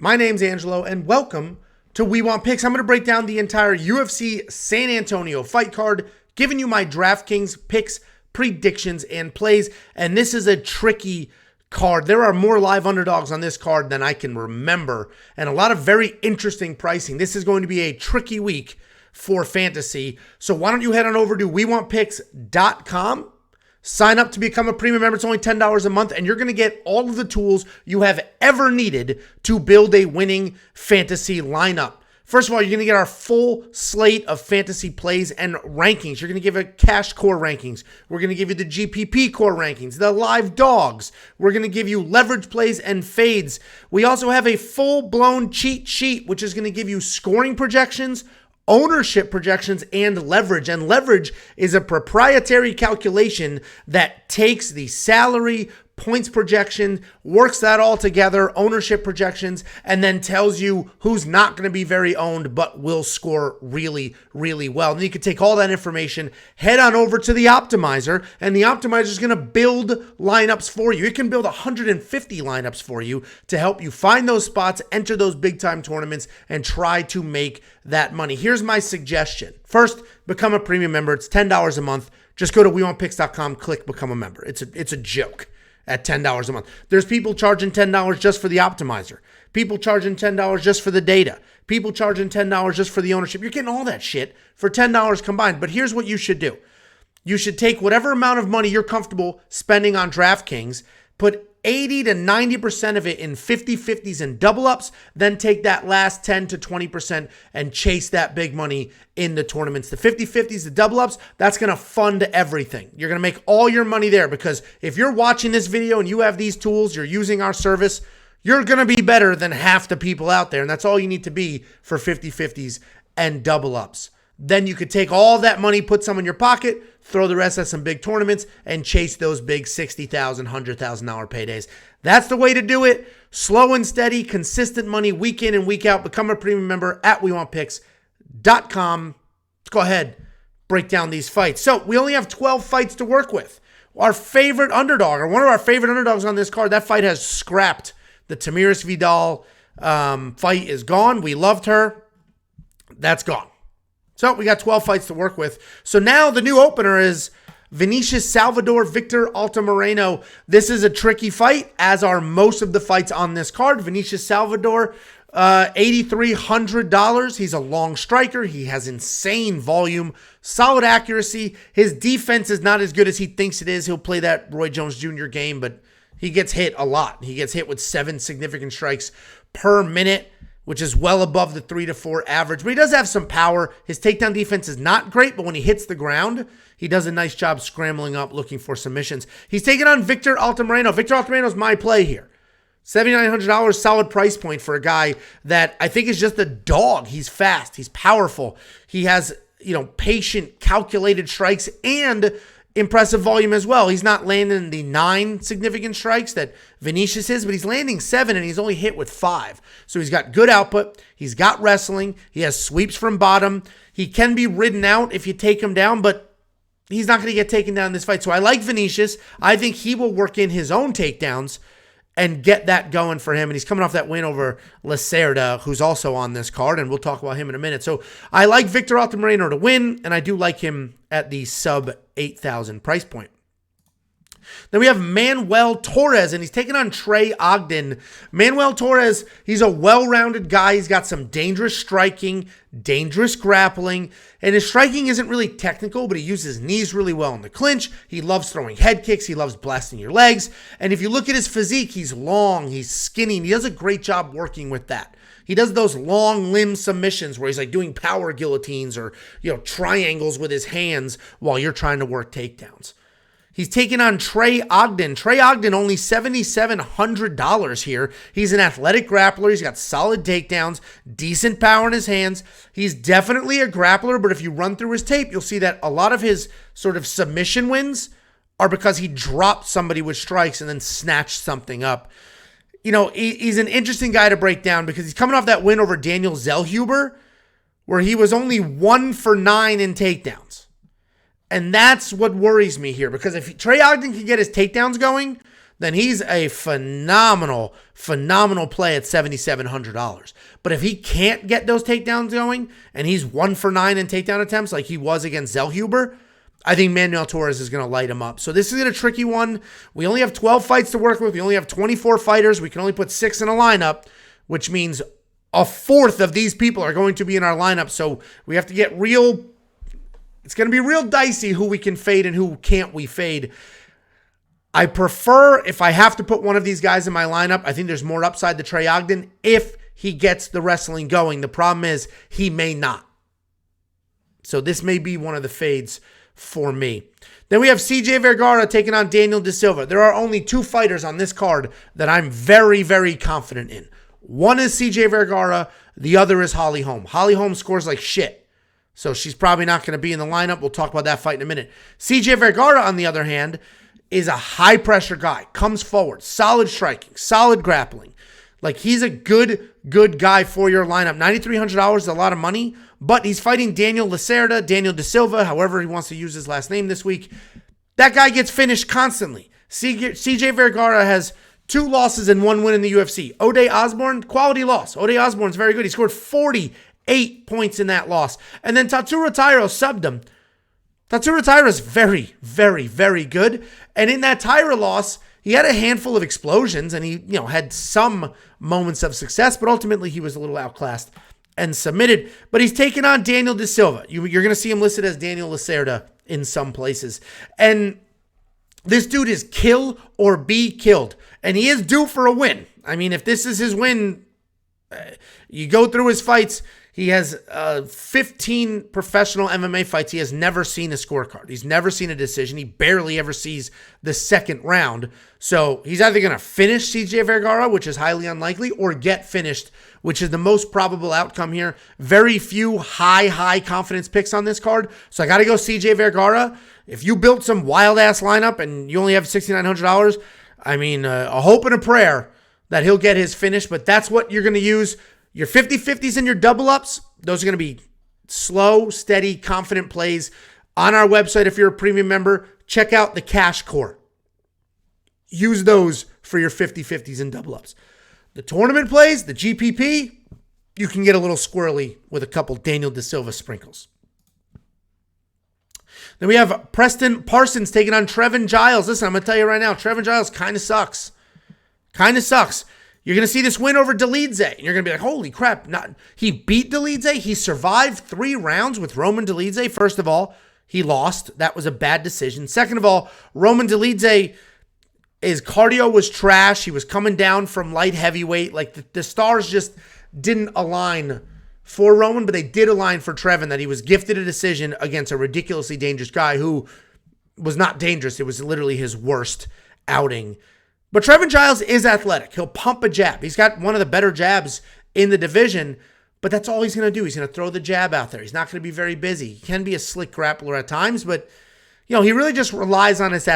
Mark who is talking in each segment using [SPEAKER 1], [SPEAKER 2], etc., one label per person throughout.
[SPEAKER 1] My name's Angelo, and welcome to We Want Picks. I'm going to break down the entire UFC San Antonio fight card, giving you my DraftKings picks, predictions, and plays. And this is a tricky card. There are more live underdogs on this card than I can remember, and a lot of very interesting pricing. This is going to be a tricky week for fantasy. So why don't you head on over to WeWantPicks.com. Sign up to become a premium member. It's only $10 a month, and you're going to get all of the tools you have ever needed to build a winning fantasy lineup. First of all, you're going to get our full slate of fantasy plays and rankings. You're going to give a cash core rankings. We're going to give you the GPP core rankings, the live dogs. We're going to give you leverage plays and fades. We also have a full-blown cheat sheet, which is going to give you scoring projections, ownership projections, and leverage. And leverage is a proprietary calculation that takes the salary, points projection, works that all together, ownership projections, and then tells you who's not going to be very owned but will score really, really well. And you can take all that information, head on over to the optimizer, and the optimizer is going to build lineups for you. It can build 150 lineups for you to help you find those spots, enter those big-time tournaments, and try to make that money. Here's my suggestion. First, become a premium member. It's $10 a month. Just go to WeWantPicks.com, click Become a Member. It's a joke. At $10 a month. There's people charging $10 just for the optimizer. People charging $10 just for the data. People charging $10 just for the ownership. You're getting all that shit for $10 combined. But here's what you should do. You should take whatever amount of money you're comfortable spending on DraftKings, put 80 to 90% of it in 50-50s and double ups, then take that last 10 to 20% and chase that big money in the tournaments. The 50-50s, the double ups, that's going to fund everything. You're going to make all your money there, because if you're watching this video and you have these tools, you're using our service, you're going to be better than half the people out there. And that's all you need to be for 50-50s and double ups. Then you could take all that money, put some in your pocket, throw the rest at some big tournaments, and chase those big $60,000, $100,000 paydays. That's the way to do it. Slow and steady, consistent money week in and week out. Become a premium member at WeWantPicks.com. Let's go ahead, break down these fights. So we only have 12 fights to work with. Our favorite underdog, or one of our favorite underdogs on this card, that fight has scrapped. The Tamiris Vidal fight is gone. We loved her. That's gone. So we got 12 fights to work with. So now the new opener is Vinicius, Salvador, Victor Altamirano. This is a tricky fight, as are most of the fights on this card. Vinicius, Salvador, $8,300. He's a long striker. He has insane volume, solid accuracy. His defense is not as good as he thinks it is. He'll play that Roy Jones Jr. game, but he gets hit a lot. He gets hit with 7 significant strikes per minute, which is well above the 3 to 4 average. But he does have some power. His takedown defense is not great, but when he hits the ground, he does a nice job scrambling up, looking for submissions. He's taking on Victor Altamirano. Victor Altamirano is my play here. $7,900, solid price point for a guy that I think is just a dog. He's fast. He's powerful. He has, patient, calculated strikes and impressive volume as well. He's not landing the 9 significant strikes that Vinicius is, but he's landing 7, and he's only hit with 5. So he's got good output. He's got wrestling. He has sweeps from bottom. He can be ridden out if you take him down, but he's not going to get taken down in this fight. So I like Vinicius. I think he will work in his own takedowns and get that going for him. And he's coming off that win over Lacerda, who's also on this card, and we'll talk about him in a minute. So I like Victor Altamirano to win, and I do like him at the sub 8,000 price point. Then we have Manuel Torres, and he's taking on Trey Ogden. Manuel Torres, he's a well-rounded guy. He's got some dangerous striking, dangerous grappling, and his striking isn't really technical, but he uses his knees really well in the clinch. He loves throwing head kicks. He loves blasting your legs. And if you look at his physique, he's long, he's skinny, and he does a great job working with that. He does those long limb submissions where he's like doing power guillotines or, triangles with his hands while you're trying to work takedowns. He's taking on Trey Ogden. Trey Ogden, only $7,700 here. He's an athletic grappler. He's got solid takedowns, decent power in his hands. He's definitely a grappler, but if you run through his tape, you'll see that a lot of his sort of submission wins are because he dropped somebody with strikes and then snatched something up. He's an interesting guy to break down because he's coming off that win over Daniel Zellhuber, where he was only 1 for 9 in takedowns. And that's what worries me here, because if Trey Ogden can get his takedowns going, then he's a phenomenal play at $7,700. But if he can't get those takedowns going, and he's 1 for 9 in takedown attempts like he was against Zellhuber, I think Manuel Torres is going to light him up. So this is a tricky one. We only have 12 fights to work with. We only have 24 fighters. We can only put 6 in a lineup, which means a fourth of these people are going to be in our lineup. So we have to get real. It's going to be real dicey who we can fade and who can't we fade. I prefer, if I have to put one of these guys in my lineup, I think there's more upside to Trey Ogden if he gets the wrestling going. The problem is he may not. So this may be one of the fades for me. Then we have CJ Vergara taking on Daniel De Silva. There are only 2 fighters on this card that I'm very, very confident in. One is CJ Vergara. The other is Holly Holm. Holly Holm scores like shit, so she's probably not going to be in the lineup. We'll talk about that fight in a minute. CJ Vergara, on the other hand, is a high-pressure guy. Comes forward. Solid striking. Solid grappling. Like, he's a good guy for your lineup. $9,300 is a lot of money, but he's fighting Daniel Lacerda, Daniel De Silva, however he wants to use his last name this week. That guy gets finished constantly. CJ Vergara has 2 losses and 1 win in the UFC. Ode Osborne, quality loss. Ode Osborne's very good. He scored 48 points in that loss. And then Tatsuro Tairo subbed him. Tatsuro Tairo is very, very, very good. And in that Tairo loss, he had a handful of explosions and he, had some moments of success, but ultimately he was a little outclassed and submitted. But he's taken on Daniel De Silva. You're going to see him listed as Daniel Lacerda in some places. And this dude is kill or be killed. And he is due for a win. I mean, if this is his win, you go through his fights. He has 15 professional MMA fights. He has never seen a scorecard. He's never seen a decision. He barely ever sees the second round. So he's either going to finish CJ Vergara, which is highly unlikely, or get finished, which is the most probable outcome here. Very few high confidence picks on this card. So I got to go CJ Vergara. If you built some wild-ass lineup and you only have $6,900, I mean, a hope and a prayer that he'll get his finish, but that's what you're going to use. Your 50-50s and your double-ups, those are going to be slow, steady, confident plays. On our website, if you're a premium member, check out the Cash Core. Use those for your 50-50s and double-ups. The tournament plays, the GPP, you can get a little squirrely with a couple Daniel De Silva sprinkles. Then we have Preston Parsons taking on Trevin Giles. Listen, I'm going to tell you right now, Trevin Giles kind of sucks. You're going to see this win over Dolidze, and you're going to be like, holy crap. He beat Dolidze. He survived 3 rounds with Roman Dolidze. First of all, he lost. That was a bad decision. Second of all, Roman Dolidze, his cardio was trash. He was coming down from light heavyweight. Like, the stars just didn't align for Roman, but they did align for Trevin, that he was gifted a decision against a ridiculously dangerous guy who was not dangerous. It was literally his worst outing. But Trevin Giles is athletic. He'll pump a jab. He's got one of the better jabs in the division, but that's all he's going to do. He's going to throw the jab out there. He's not going to be very busy. He can be a slick grappler at times, but he really just relies on his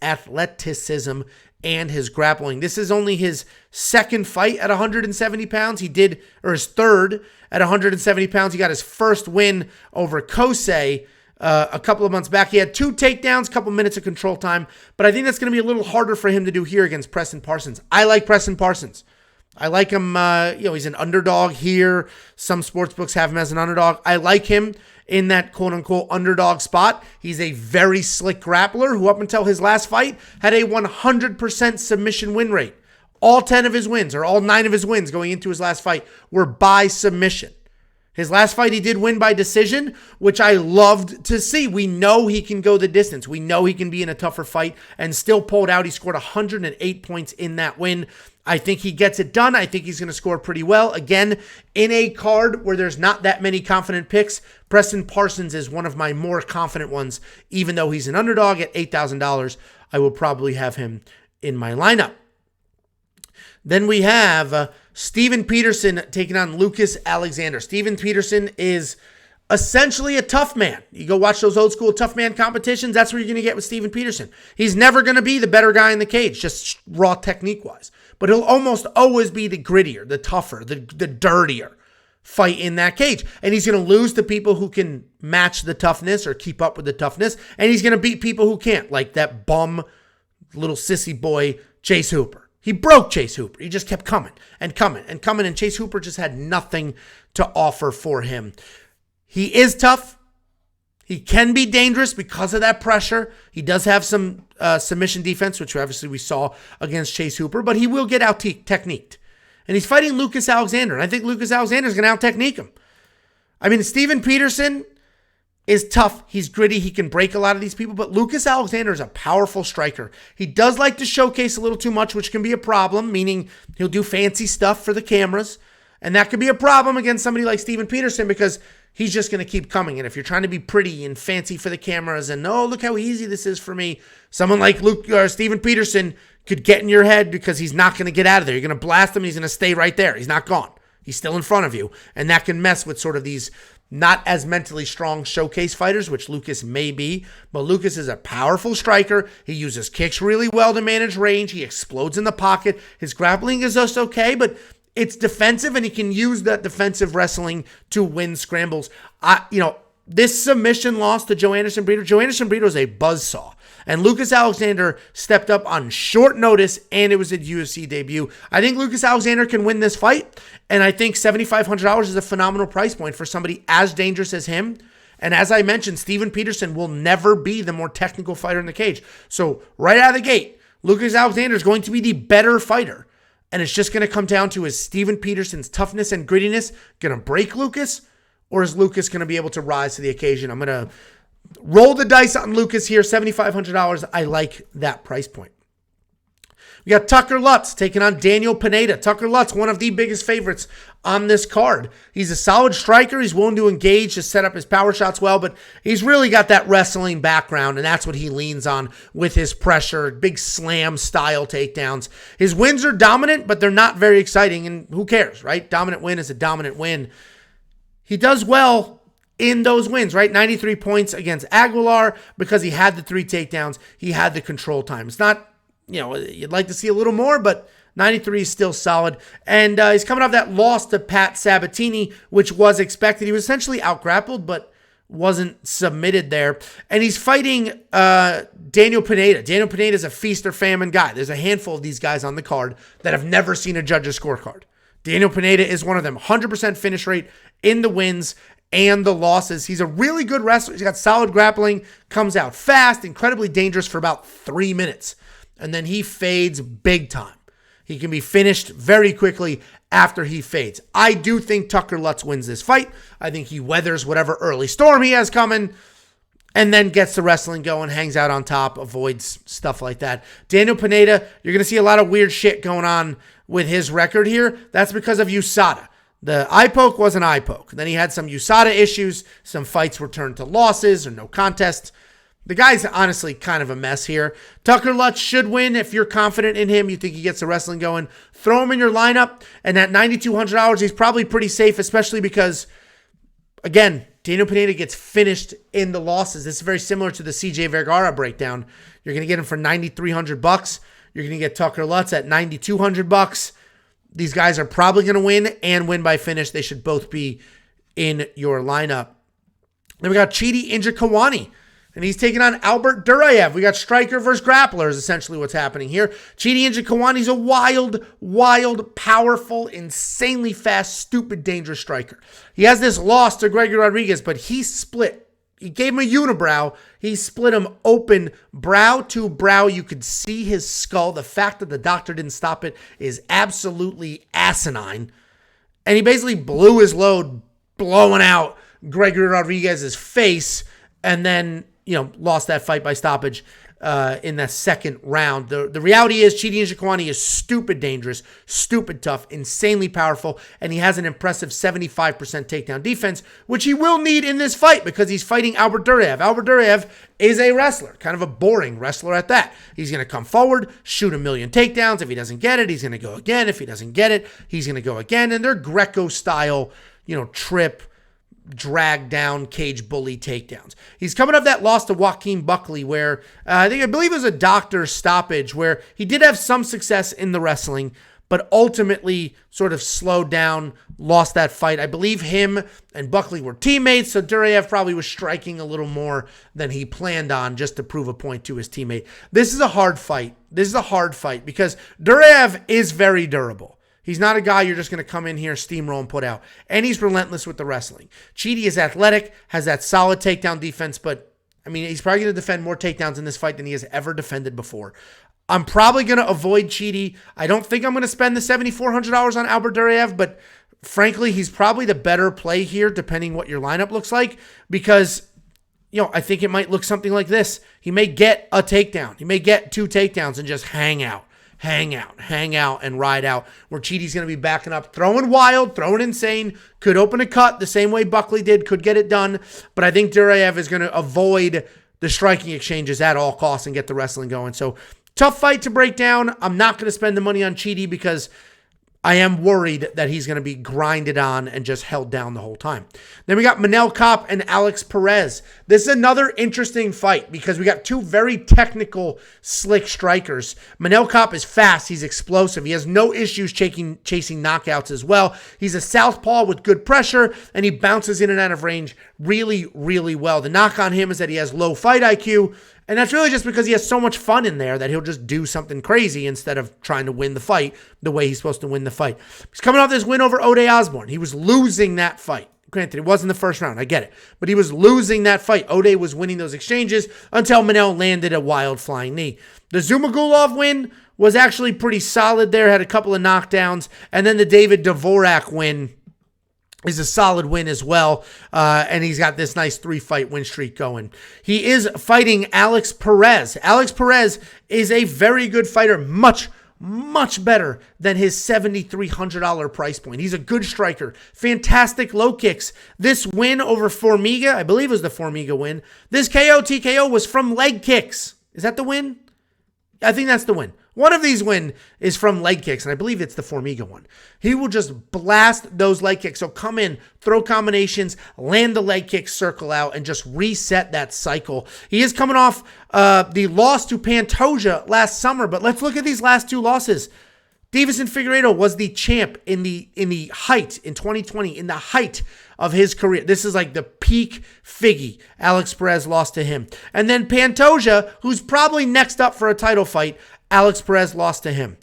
[SPEAKER 1] athleticism and his grappling. This is only his second fight at 170 pounds. His third at 170 pounds. He got his first win over Kosei a couple of months back. He had 2 takedowns, a couple minutes of control time, but I think that's going to be a little harder for him to do here against Preston Parsons. I like Preston Parsons. I like him, he's an underdog here. Some sportsbooks have him as an underdog. I like him in that quote-unquote underdog spot. He's a very slick grappler who up until his last fight had a 100% submission win rate. All 10 of his wins, or all 9 of his wins going into his last fight, were by submission. His last fight, he did win by decision, which I loved to see. We know he can go the distance. We know he can be in a tougher fight and still pull it out. He scored 108 points in that win. I think he gets it done. I think he's going to score pretty well. Again, in a card where there's not that many confident picks, Preston Parsons is one of my more confident ones. Even though he's an underdog at $8,000, I will probably have him in my lineup. Then we have Steven Peterson taking on Lucas Alexander. Steven Peterson is essentially a tough man. You go watch those old school tough man competitions, that's what you're going to get with Steven Peterson. He's never going to be the better guy in the cage, just raw technique-wise. But he'll almost always be the grittier, the tougher, the dirtier fight in that cage. And he's going to lose to people who can match the toughness or keep up with the toughness. And he's going to beat people who can't, like that bum little sissy boy, Chase Hooper. He broke Chase Hooper. He just kept coming and coming and coming, and Chase Hooper just had nothing to offer for him. He is tough. He can be dangerous because of that pressure. He does have some submission defense, which obviously we saw against Chase Hooper, but he will get out-techniqued. And he's fighting Lucas Alexander, and I think Lucas Alexander is going to out-technique him. I mean, Steven Peterson is tough. He's gritty. He can break a lot of these people, but Lucas Alexander is a powerful striker. He does like to showcase a little too much, which can be a problem, meaning he'll do fancy stuff for the cameras, and that could be a problem against somebody like Steven Peterson because he's just going to keep coming. And if you're trying to be pretty and fancy for the cameras and, oh, look how easy this is for me, someone like Steven Peterson could get in your head because he's not going to get out of there. You're going to blast him and he's going to stay right there. He's not gone. He's still in front of you. And that can mess with sort of these not as mentally strong showcase fighters, which Lucas may be. But Lucas is a powerful striker. He uses kicks really well to manage range. He explodes in the pocket. His grappling is just okay, but it's defensive, and he can use that defensive wrestling to win scrambles. This submission loss to Joe Anderson Brito. Joe Anderson Brito is a buzzsaw. And Lucas Alexander stepped up on short notice, and it was a UFC debut. I think Lucas Alexander can win this fight, and I think $7,500 is a phenomenal price point for somebody as dangerous as him. And as I mentioned, Steven Peterson will never be the more technical fighter in the cage. So right out of the gate, Lucas Alexander is going to be the better fighter. And it's just going to come down to, is Steven Peterson's toughness and grittiness going to break Lucas, or is Lucas going to be able to rise to the occasion? I'm going to roll the dice on Lucas here, $7,500. I like that price point. We got Tucker Lutz taking on Daniel Pineda. Tucker Lutz, one of the biggest favorites on this card. He's a solid striker. He's willing to engage, to set up his power shots well, but he's really got that wrestling background, and that's what he leans on with his pressure, big slam-style takedowns. His wins are dominant, but they're not very exciting, and who cares, right? Dominant win is a dominant win. He does well in those wins, right? 93 points against Aguilar because he had the 3 takedowns. He had the control time. It's not, you'd like to see a little more, but 93 is still solid. And he's coming off that loss to Pat Sabatini, which was expected. He was essentially out-grappled, but wasn't submitted there. And he's fighting Daniel Pineda. Daniel Pineda is a feast or famine guy. There's a handful of these guys on the card that have never seen a judge's scorecard. Daniel Pineda is one of them. 100% finish rate in the wins and the losses. He's a really good wrestler. He's got solid grappling, comes out fast, incredibly dangerous for about 3 minutes. And then he fades big time. He can be finished very quickly after he fades. I do think Tucker Lutz wins this fight. I think he weathers whatever early storm he has coming and then gets the wrestling going, hangs out on top, avoids stuff like that. Daniel Pineda, you're going to see a lot of weird shit going on with his record here. That's because of USADA. The eye poke was an eye poke. Then he had some USADA issues. Some fights were turned to losses or no contest. The guy's honestly kind of a mess here. Tucker Lutz should win if you're confident in him. You think he gets the wrestling going. Throw him in your lineup. And at $9,200, he's probably pretty safe, especially because, again, Daniel Pineda gets finished in the losses. This is very similar to the CJ Vergara breakdown. You're going to get him for $9,300. You're going to get Tucker Lutz at $9,200. These guys are probably going to win and win by finish. They should both be in your lineup. Then we got Chidi Njokuani, and he's taking on Albert Duraev. We got striker versus grappler is essentially what's happening here. Chidi Njokuani's a wild, powerful, insanely fast, stupid, dangerous striker. He has this loss to Gregory Rodriguez, but he gave him a unibrow. He split him open, brow to brow. You could see his skull. The fact that the doctor didn't stop it is absolutely asinine. And he basically blew his load, blowing out Gregory Rodriguez's face, and then, lost that fight by stoppage in that second round. The reality is Chidi Njokuani is stupid dangerous, stupid tough, insanely powerful, and he has an impressive 75% takedown defense, which he will need in this fight because he's fighting Albert Duraev. Albert Duraev is a wrestler, kind of a boring wrestler at that. He's going to come forward, shoot 1,000,000 takedowns. If he doesn't get it, he's going to go again. If he doesn't get it, he's going to go again. And they're Greco-style, trip, drag down, cage bully takedowns. He's coming up that loss to Joaquin Buckley where I believe it was a doctor's stoppage where he did have some success in the wrestling, but ultimately sort of slowed down, lost that fight. I believe him and Buckley were teammates, so Duraev probably was striking a little more than he planned on just to prove a point to his teammate. This is a hard fight. This is a hard fight because Duraev is very durable. He's not a guy you're just going to come in here, steamroll, and put out. And he's relentless with the wrestling. Chidi is athletic, has that solid takedown defense, but, I mean, he's probably going to defend more takedowns in this fight than he has ever defended before. I'm probably going to avoid Chidi. I don't think I'm going to spend the $7,400 on Albert Duraev, but frankly, he's probably the better play here, depending what your lineup looks like, because, I think it might look something like this. He may get a takedown. He may get 2 takedowns and just hang out, and ride out, where Chidi's going to be backing up, throwing wild, throwing insane, could open a cut the same way Buckley did, could get it done, but I think Duraev is going to avoid the striking exchanges at all costs and get the wrestling going. So, tough fight to break down. I'm not going to spend the money on Chidi because I am worried that he's going to be grinded on and just held down the whole time. Then we got Manel Kape and Alex Perez. This is another interesting fight because we got 2 very technical, slick strikers. Manel Kape is fast. He's explosive. He has no issues chasing knockouts as well. He's a southpaw with good pressure, and he bounces in and out of range really, really well. The knock on him is that he has low fight IQ, and that's really just because he has so much fun in there that he'll just do something crazy instead of trying to win the fight the way he's supposed to win the fight. He's coming off this win over Ode Osborne. He was losing that fight. Granted, it wasn't the first round. I get it. But he was losing that fight. Ode was winning those exchanges until Manel landed a wild flying knee. The Zumagulov win was actually pretty solid there. Had a couple of knockdowns. And then the David Dvorak win is a solid win as well, and he's got this nice 3-fight win streak going. He is fighting Alex Perez. Alex Perez is a very good fighter, much better than his $7,300 price point. He's a good striker, fantastic low kicks. This win over Formiga, I believe it was the Formiga win, this KO TKO was from leg kicks. Is that the win? I think that's the win. One of these win is from leg kicks, and I believe it's the Formiga one. He will just blast those leg kicks. So come in, throw combinations, land the leg kick, circle out, and just reset that cycle. He is coming off the loss to Pantoja last summer, but let's look at these last 2 losses. Deiveson Figueiredo was the champ in the height in 2020, in the height of his career. This is like the peak Figgy. Alex Perez lost to him. And then Pantoja, who's probably next up for a title fight, Alex Perez lost to him.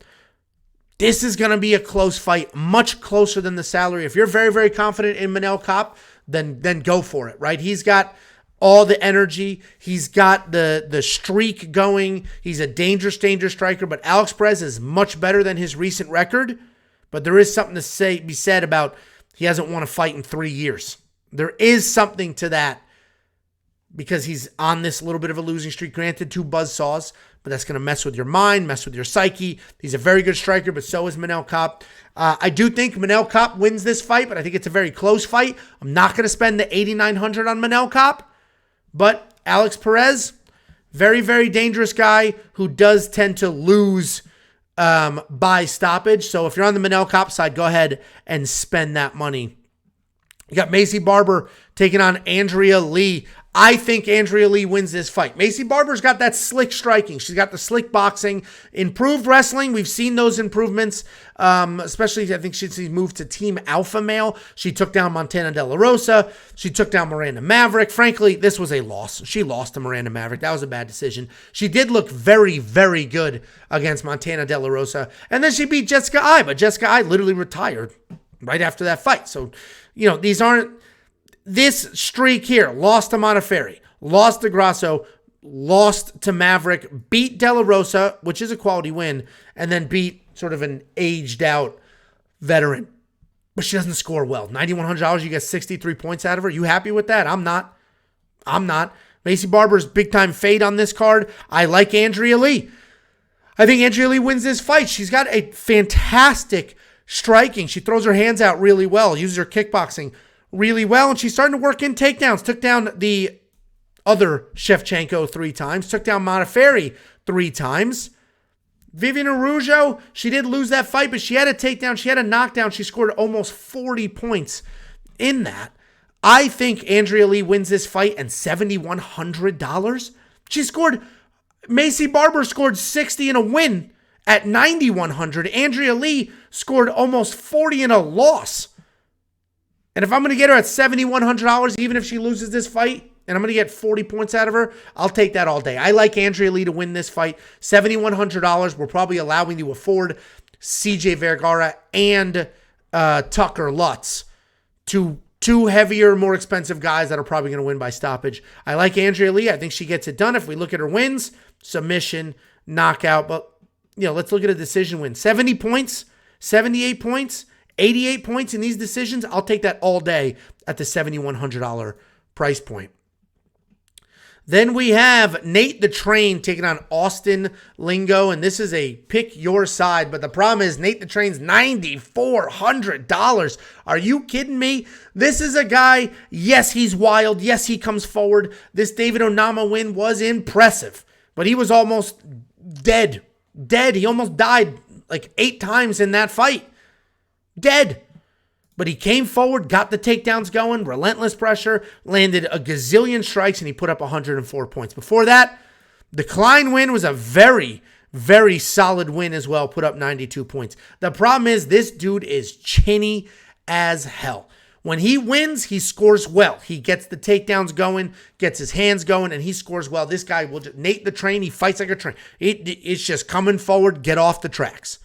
[SPEAKER 1] This is going to be a close fight, much closer than the salary. If you're very, very confident in Manel Kape, then go for it, right? He's got all the energy. He's got the streak going. He's a dangerous striker, but Alex Perez is much better than his recent record. But there is something to be said about he hasn't won a fight in 3 years. There is something to that because he's on this little bit of a losing streak. Granted, 2 buzzsaws, but that's going to mess with your mind, mess with your psyche. He's a very good striker, but so is Manel Kape. I do think Manel Kape wins this fight, but I think it's a very close fight. I'm not going to spend the $8,900 on Manel Kape, but Alex Perez, very, very dangerous guy who does tend to lose by stoppage. So if you're on the Manel Kape side, go ahead and spend that money. You got Maycee Barber taking on Andrea Lee. I think Andrea Lee wins this fight. Maycee Barber's got that slick striking. She's got the slick boxing. Improved wrestling. We've seen those improvements, especially I think she's moved to Team Alpha Male. She took down Montana De La Rosa. She took down Miranda Maverick. Frankly, this was a loss. She lost to Miranda Maverick. That was a bad decision. She did look very, very good against Montana De La Rosa. And then she beat Jessica Ai, but Jessica Ai literally retired right after that fight. So, these aren't... This streak here, lost to Montefiore, lost to Grasso, lost to Maverick, beat De La Rosa, which is a quality win, and then beat sort of an aged-out veteran. But she doesn't score well. $9,100, you get 63 points out of her. You happy with that? I'm not. Maycee Barber's big-time fade on this card. I like Andrea Lee. I think Andrea Lee wins this fight. She's got a fantastic striking. She throws her hands out really well, uses her kickboxing really well, and she's starting to work in takedowns. Took down the other Shevchenko 3 times. Took down Montefiore 3 times. Vivian Araujo, she did lose that fight, but she had a takedown. She had a knockdown. She scored almost 40 points in that. I think Andrea Lee wins this fight and $7,100. Maycee Barber scored 60 in a win At 9,100, Andrea Lee scored almost 40 in a loss. And if I'm going to get her at $7,100, even if she loses this fight, and I'm going to get 40 points out of her, I'll take that all day. I like Andrea Lee to win this fight. $7,100, we're probably allowing to afford CJ Vergara and Tucker Lutz, two heavier, more expensive guys that are probably going to win by stoppage. I like Andrea Lee. I think she gets it done. If we look at her wins, submission, knockout, but let's look at a decision win. 70 points, 78 points, 88 points in these decisions. I'll take that all day at the $7,100 price point. Then we have Nate the Train taking on Austin Lingo, and this is a pick your side, but the problem is Nate the Train's $9,400. Are you kidding me? This is a guy, yes, he's wild. Yes, he comes forward. This David Onama win was impressive, but he was almost dead. He almost died like 8 times in that fight. Dead. But he came forward, got the takedowns going, relentless pressure, landed a gazillion strikes, and he put up 104 points. Before that, the Klein win was a very, very solid win as well, put up 92 points. The problem is this dude is chinny as hell. When he wins, he scores well. He gets the takedowns going, gets his hands going, and he scores well. This guy will just, Nate the Train, he fights like a train. It's just coming forward, get off the tracks.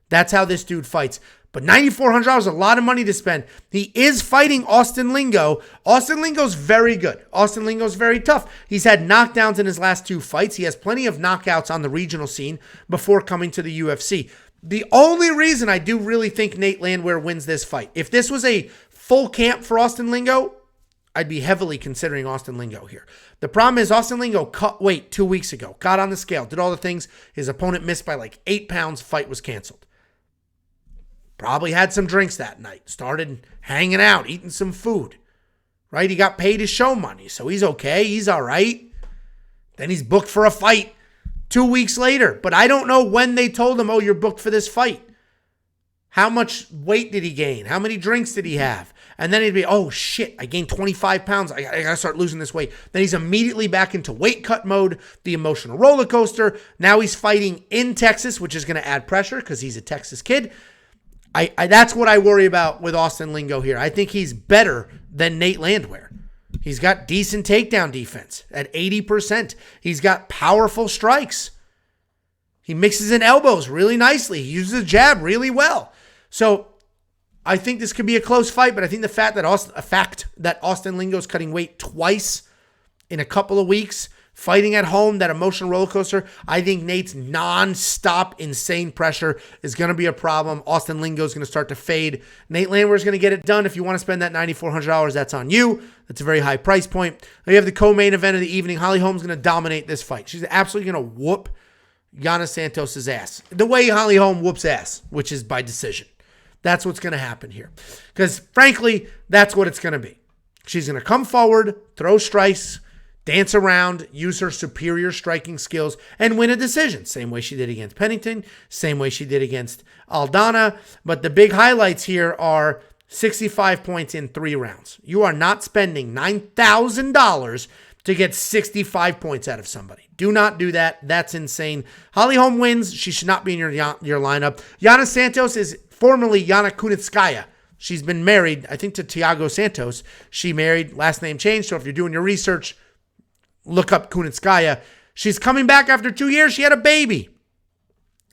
[SPEAKER 1] That's how this dude fights. But $9,400 is a lot of money to spend. He is fighting Austin Lingo. Austin Lingo's very good. Austin Lingo's very tough. He's had knockdowns in his last 2 fights. He has plenty of knockouts on the regional scene before coming to the UFC. The only reason I do really think Nate Landwehr wins this fight, if this was a full camp for Austin Lingo, I'd be heavily considering Austin Lingo here. The problem is Austin Lingo cut weight 2 weeks ago, got on the scale, did all the things. His opponent missed by like 8 pounds. Fight was canceled. Probably had some drinks that night. Started hanging out, eating some food. Right? He got paid his show money, so he's okay. He's all right. Then he's booked for a fight 2 weeks later. But I don't know when they told him, oh, you're booked for this fight. How much weight did he gain? How many drinks did he have? And then he'd be, oh, shit, I gained 25 pounds. I got to start losing this weight. Then he's immediately back into weight cut mode, the emotional roller coaster. Now he's fighting in Texas, which is going to add pressure because he's a Texas kid. That's what I worry about with Austin Lingo here. I think he's better than Nate Landwehr. He's got decent takedown defense at 80%. He's got powerful strikes. He mixes in elbows really nicely. He uses a jab really well. So I think this could be a close fight, but I think the fact that Austin Lingo's cutting weight twice in a couple of weeks, fighting at home, that emotional roller coaster, I think Nate's non-stop insane pressure is going to be a problem. Austin Lingo's going to start to fade. Nate Landwehr's going to get it done. If you want to spend that $9,400, that's on you. That's a very high price point. Now you have the co-main event of the evening. Holly Holm's going to dominate this fight. She's absolutely going to whoop Yana Santos' ass. The way Holly Holm whoops ass, which is by decision. That's what's going to happen here. Because, frankly, that's what it's going to be. She's going to come forward, throw strikes, dance around, use her superior striking skills, and win a decision. Same way she did against Pennington, same way she did against Aldana. But the big highlights here are 65 points in 3 rounds. You are not spending $9,000 to get 65 points out of somebody. Do not do that. That's insane. Holly Holm wins. She should not be in your lineup. Yana Santos is formerly Yana Kunitskaya. She's been married, I think, to Thiago Santos. She married, last name changed. So if you're doing your research, look up Kunitskaya. She's coming back after 2 years. She had a baby.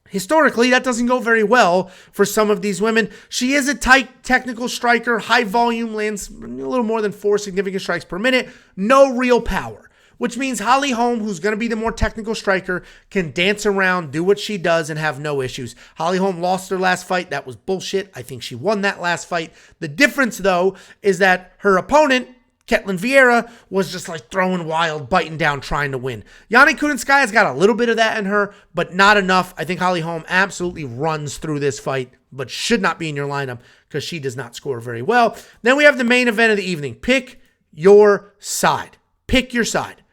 [SPEAKER 1] Historically, that doesn't go very well for some of these women. She is a tight technical striker, high volume, lands a little more than 4 significant strikes per minute. No real power, which means Holly Holm, who's going to be the more technical striker, can dance around, do what she does, and have no issues. Holly Holm lost her last fight. That was bullshit. I think she won that last fight. The difference, though, is that her opponent, Ketlin Vieira, was just like throwing wild, biting down, trying to win. Yana Kunitskaya's got a little bit of that in her, but not enough. I think Holly Holm absolutely runs through this fight, but should not be in your lineup because she does not score very well. Then we have the main event of the evening. Pick your side. Pick your side.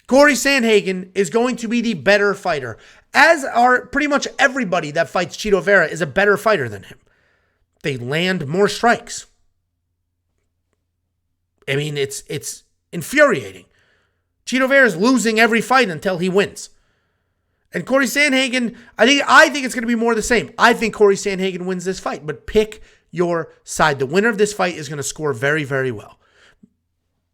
[SPEAKER 1] Corey Sandhagen is going to be the better fighter, as are pretty much everybody that fights Chito Vera is a better fighter than him. They land more strikes. I mean, it's infuriating. Chito Vera is losing every fight until he wins. And Corey Sandhagen, I think it's going to be more of the same. I think Corey Sandhagen wins this fight, but pick your side. The winner of this fight is going to score very, very well.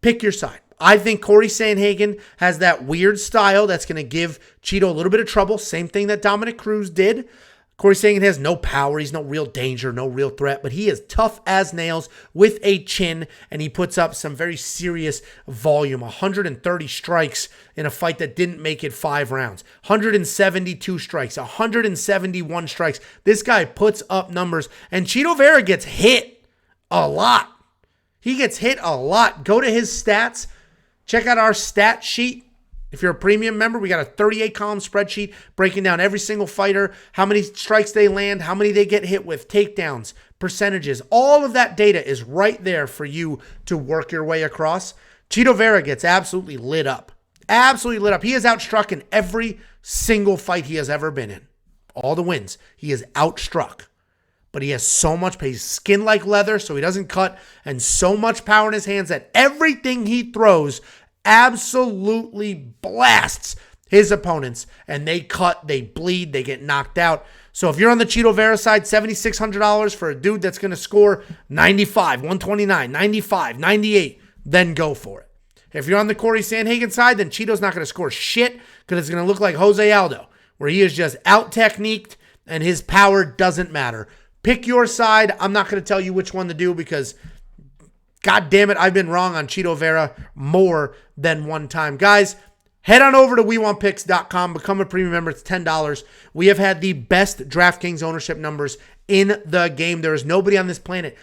[SPEAKER 1] Pick your side. I think Corey Sandhagen has that weird style that's going to give Cheeto a little bit of trouble. Same thing that Dominic Cruz did. Corey Sandhagen has no power. He's no real danger, no real threat, but he is tough as nails with a chin, and he puts up some very serious volume. 130 strikes in a fight that didn't make it 5 rounds. 172 strikes, 171 strikes. This guy puts up numbers, and Cheeto Vera gets hit a lot. He gets hit a lot. Go to his stats. Check out our stat sheet. If you're a premium member, we got a 38-column spreadsheet breaking down every single fighter, how many strikes they land, how many they get hit with, takedowns, percentages. All of that data is right there for you to work your way across. Cheeto Vera gets absolutely lit up. Absolutely lit up. He has outstruck in every single fight he has ever been in. All the wins. He is outstruck. But he has so much pace. He's skin like leather, so he doesn't cut, and so much power in his hands that everything he throws absolutely blasts his opponents, and they cut, they bleed, they get knocked out. So if you're on the Cheeto Vera side, $7,600 for a dude that's going to score 95, 129, 95, 98, then go for it. If you're on the Corey Sandhagen side, then Cheeto's not going to score shit because it's going to look like Jose Aldo, where he is just out-techniqued and his power doesn't matter. Pick your side. I'm not going to tell you which one to do because God damn it, I've been wrong on Cheeto Vera more than one time. Guys, head on over to WeWantPicks.com. Become a premium member. It's $10. We have had the best DraftKings ownership numbers in the game. There is nobody on this planet.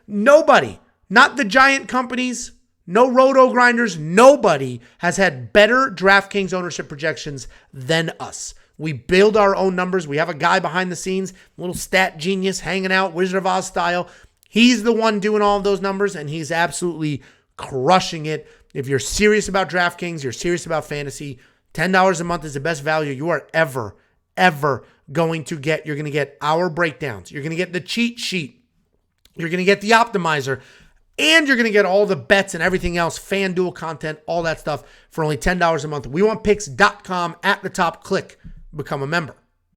[SPEAKER 1] Nobody. Not the giant companies. No roto grinders. Nobody has had better DraftKings ownership projections than us. We build our own numbers. We have a guy behind the scenes, a little stat genius hanging out, Wizard of Oz style. He's the one doing all of those numbers, and he's absolutely crushing it. If you're serious about DraftKings, you're serious about fantasy, $10 a month is the best value you are ever going to get. You're going to get our breakdowns. You're going to get the cheat sheet. You're going to get the optimizer. And you're going to get all the bets and everything else, FanDuel content, all that stuff for only $10 a month. WeWantPicks.com at the top. Click, become a member.